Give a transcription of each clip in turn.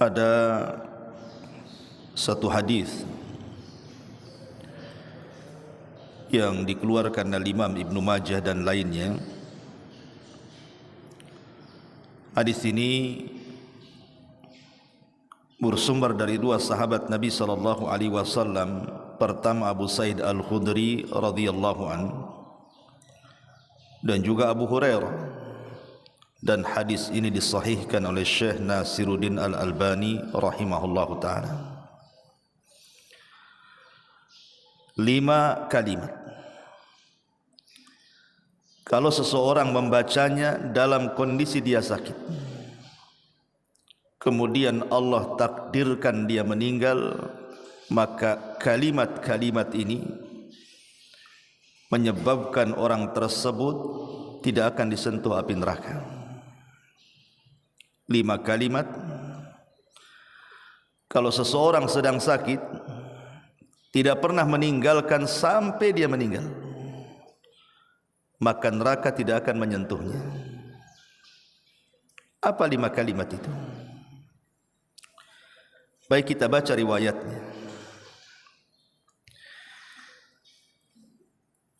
ada satu hadis yang dikeluarkan oleh Imam Ibnu Majah dan lainnya. Hadis ini bersumber dari dua sahabat Nabi sallallahu alaihi wasallam. Pertama Abu Sa'id Al-Khudri radhiyallahu an, dan juga Abu Hurairah. Dan hadis ini disahihkan oleh Syekh Nasiruddin Al-Albani rahimahullahu taala. 5 kalimat kalau seseorang membacanya dalam kondisi dia sakit, kemudian Allah takdirkan dia meninggal, maka kalimat-kalimat ini menyebabkan orang tersebut tidak akan disentuh api neraka. 5 kalimat kalau seseorang sedang sakit, tidak pernah meninggalkan sampai dia meninggal, maka neraka tidak akan menyentuhnya. Apa 5 kalimat itu? Baik, kita baca riwayatnya.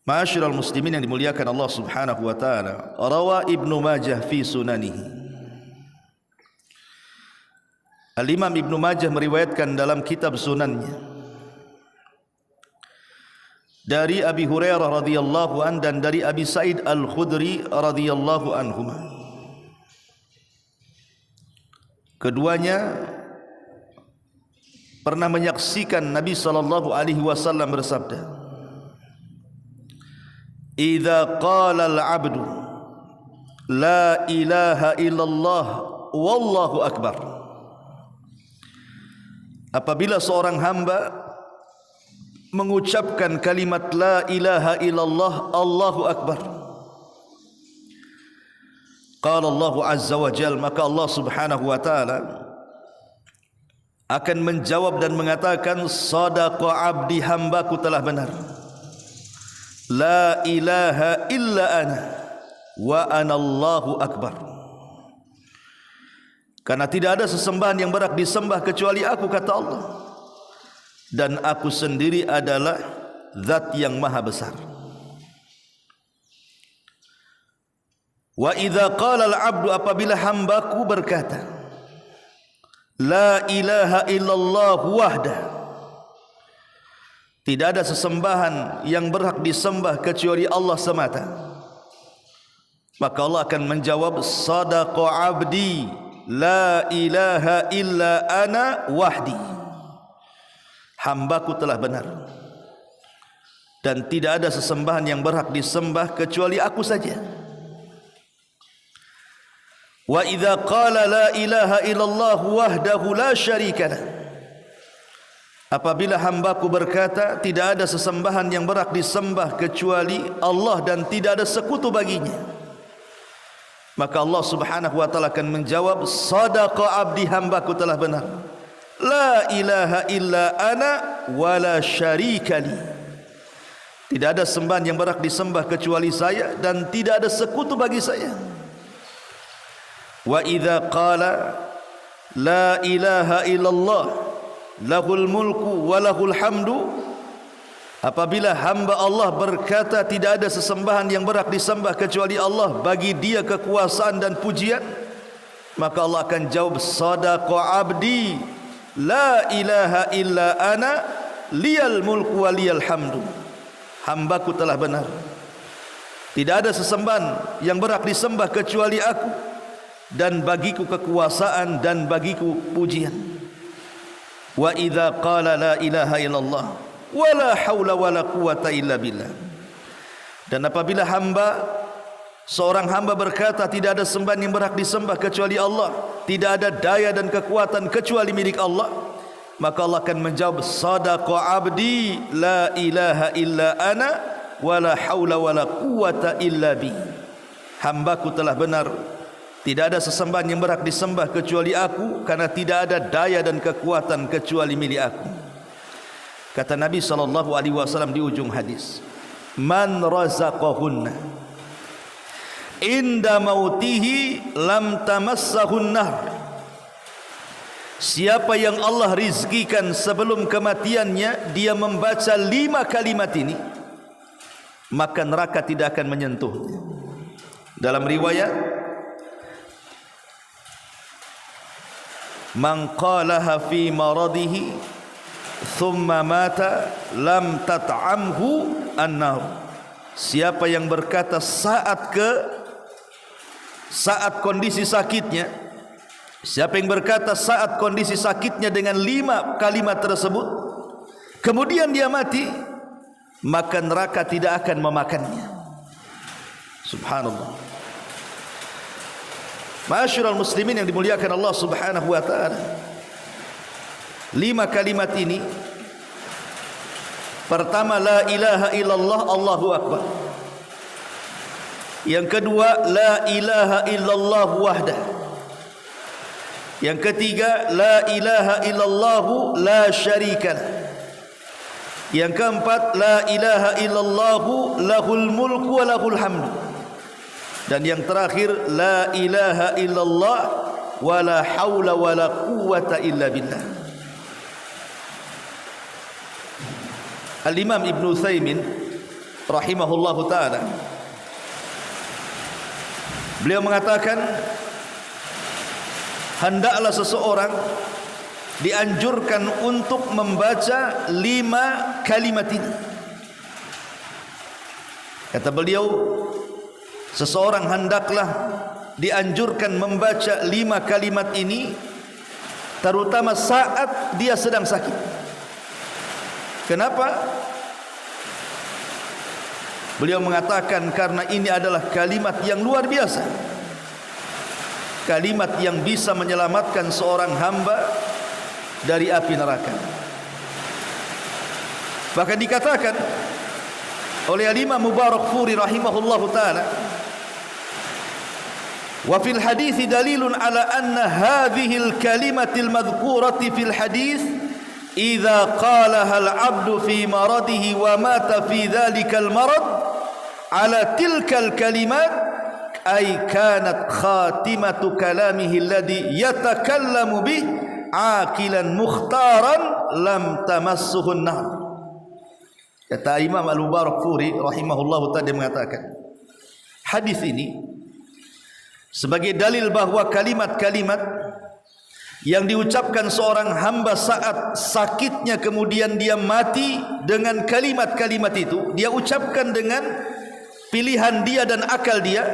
Ma'asyiral muslimin yang dimuliakan Allah Subhanahu wa taala, rawa Ibnu Majah fi sunanihi. Al-Imam Ibnu Majah meriwayatkan dalam kitab sunannya dari Abi Hurairah radhiyallahu an dan dari Abi Sa'id Al-Khudri radhiyallahu anhuma. Keduanya pernah menyaksikan Nabi sallallahu alaihi wasallam bersabda, "Idza qala al-'abdu la ilaha illallah wallahu akbar." Apabila seorang hamba mengucapkan kalimat la ilaha illallah Allahu akbar, qala Allah azza wa jalla, maka Allah subhanahu wa ta'ala akan menjawab dan mengatakan, sadaqa abdi, hambaku telah benar, la ilaha illa ana wa ana Allahu akbar. Karena tidak ada sesembahan yang berhak disembah kecuali aku, kata Allah, dan aku sendiri adalah zat yang maha besar. Wa idza qala al-'abdu, apabila hambaku berkata la ilaha illallah wahdah, tidak ada sesembahan yang berhak disembah kecuali Allah semata, maka Allah akan menjawab, sadaqa abdi la ilaha illa ana wahdi, hambaku telah benar dan tidak ada sesembahan yang berhak disembah kecuali aku saja. Wa idza qala la ilaha illallah wahdahu la syarikalah, apabila hambaku berkata tidak ada sesembahan yang berhak disembah kecuali Allah dan tidak ada sekutu baginya, maka Allah subhanahu wa ta'ala akan menjawab, sadaqa abdi, hambaku telah benar, la ilaha illa ana wa la syarikali, tidak ada sembahan yang berhak disembah kecuali saya dan tidak ada sekutu bagi saya. Wa idza qala la ilaha illallah lahul mulku wa lahul hamdu, apabila hamba Allah berkata tidak ada sesembahan yang berhak disembah kecuali Allah, bagi dia kekuasaan dan pujian, maka Allah akan jawab, sadaqa abdi la ilaha illa ana liyal mulku wa liyal hamdu, hambaku telah benar, tidak ada sesembahan yang berhak disembah kecuali aku dan bagiku kekuasaan dan bagiku pujian. Wa idza qala la ilaha illallah wala haula wala quwata illa billah, dan apabila seorang hamba berkata tidak ada sembahan yang berhak disembah kecuali Allah, tidak ada daya dan kekuatan kecuali milik Allah, maka Allah akan menjawab, sadaqa abdi la ilaha illa ana wala haula wala quwata illa bi, hambaku telah benar, tidak ada sesembahan yang berhak disembah kecuali aku, karena tidak ada daya dan kekuatan kecuali milik aku. Kata Nabi SAW di ujung hadis, man razaqahunna inda mautihi lam tamassahun nar, siapa yang Allah rizkikan sebelum kematiannya dia membaca 5 kalimat ini, maka neraka tidak akan menyentuhnya. Dalam riwayat, man qalaha fi maradihi thumma mata lam tat'amhu an-nar. Siapa yang berkata saat kondisi sakitnya, siapa yang berkata saat kondisi sakitnya dengan 5 kalimat tersebut, kemudian dia mati, maka neraka tidak akan memakannya. Subhanallah. Ma'asyiral muslimin yang dimuliakan Allah Subhanahu wa taala, 5 kalimat ini, pertama, la ilaha illallah, Allahu akbar. Yang kedua, la ilaha illallah wahdah. Yang ketiga, la ilaha illallah la syarikalah. Yang keempat, la ilaha illallah lahul mulku wa lahul hamdu. Dan yang terakhir, la ilaha illallah wa la hawla wa la quwwata illa billah. Al-Imam Ibn Utsaimin rahimahullahu ta'ala, beliau mengatakan, hendaklah seseorang dianjurkan untuk membaca 5 kalimat ini. Kata beliau, seseorang hendaklah dianjurkan membaca 5 kalimat ini, terutama saat dia sedang sakit. Kenapa? Beliau mengatakan karena ini adalah kalimat yang luar biasa, kalimat yang bisa menyelamatkan seorang hamba dari api neraka. Bahkan dikatakan oleh Imam Mubarakfuri rahimahullahu ta'ala, wa fil hadits dalilun ala anna hadhil kalimatil madhkurati fil hadits idza qalaha al-'abdu fi maradihi wa mata fi dhalikal marad ala tilkal kalimat ay kanat khatimatu kalamihi alladhi yatakallamu bih aqilan mukhtaran lam tamassuhu an-nar. Kata Imam Al-Mubarakfuri rahimahullahu ta'ala mengatakan, hadis ini sebagai dalil bahwa kalimat-kalimat yang diucapkan seorang hamba saat sakitnya kemudian dia mati, dengan kalimat-kalimat itu dia ucapkan dengan pilihan dia dan akal dia,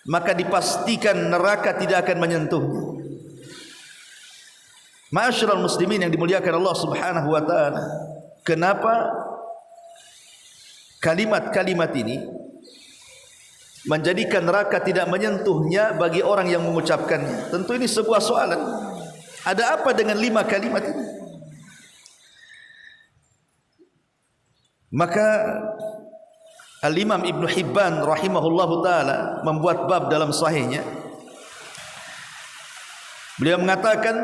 maka dipastikan neraka tidak akan menyentuhnya. Ma'asyiral muslimin yang dimuliakan Allah Subhanahu wa taala, kenapa kalimat-kalimat ini menjadikan neraka tidak menyentuhnya bagi orang yang mengucapkannya? Tentu ini sebuah soalan. Ada apa dengan 5 kalimat ini? Maka Al-Imam Ibn Hibban rahimahullahu ta'ala membuat bab dalam sahihnya. Beliau mengatakan,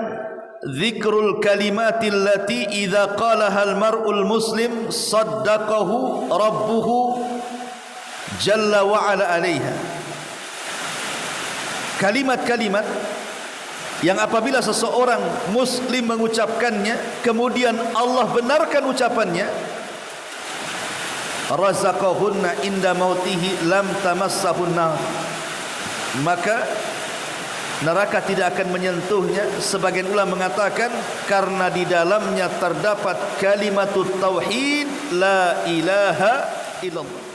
zikrul kalimatil lati idza qalaha al-mar'ul muslim saddaqahu rabbuhu jalla wa ala alaiha. Kalimat-kalimat yang apabila seseorang muslim mengucapkannya kemudian Allah benarkan ucapannya, razaqahunna inda mautihi lam tamassahun nar, maka neraka tidak akan menyentuhnya. Sebagian ulama mengatakan karena di dalamnya terdapat kalimatut tauhid, la ilaha illallah.